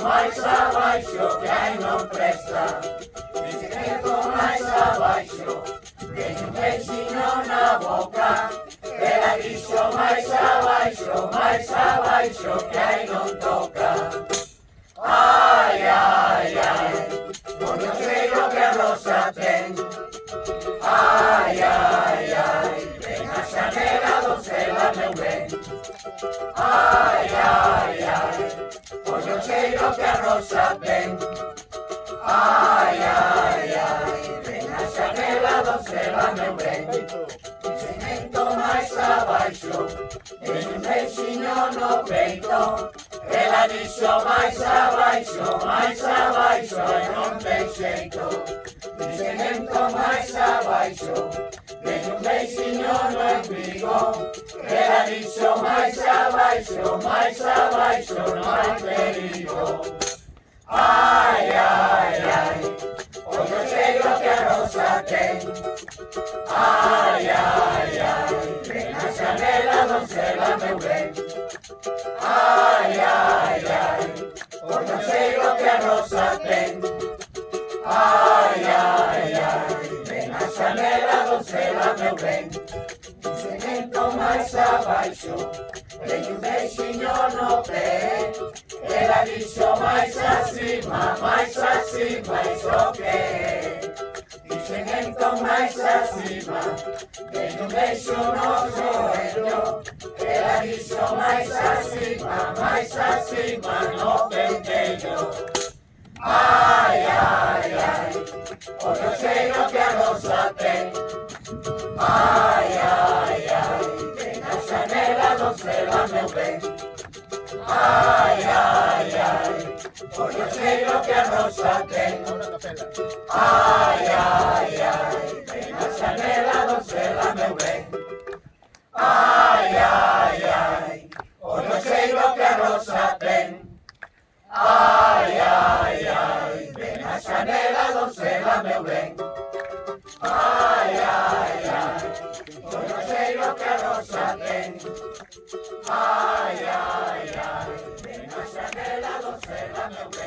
Mais abaixo, que aí não presta. Dice que com mais abaixo, tem beijinho na boca. Ela disse mais abaixo, que aí não toca. Ai, ai, ai, porque eu sei o que a Rosa tem. Ai, ai, ai, vem a janela, doncela, meu bem. Ai, ai, ai, porque eu sei o que a Rosa tem. Ai, ai, ai, vem a janela, doncela, meu bem. Cimento mais abaixo, tem beijinho no peito. Ela disse mais abaixo, e não tem jeito. Cimento mais abaixo, tem beijinho no umbigo. Ela disse mais abaixo, não hay perigo. Ai, ai, ai, hoje eu sei o que a Rosa tem. Ai, ai, ai, vem na janela, doncela, meu bem. Ai, ai, ai, hoje eu sei o que a Rosa tem. Ai, ai, ai, vem na janela, doncela, meu bem. Cimento mais abaixo, tem beijinho no pé. Ela disse mais acima, isso que é. Cimento mais acima, tem beijo no joelho. Ela disse mais acima, no pentelho. Ai, ai, ai, hoje eu sei o que a Rosa tem. Ai, ai, ai, vem na janela, doncela, meu bem. Ai, ai, ai, hoje eu sei o que a Rosa tem. Ai, ai, ai, vem na janela, doncela, meu bem. Ai, ai, ai, hoje eu sei o que a Rosa tem. Ai, ai, ai, vem na janela, doncela, meu bem. Ai, ai, ai, hoje eu sei o que a Rosa tem. Ai, ai, ai, vem na janela, doncela, meu bem.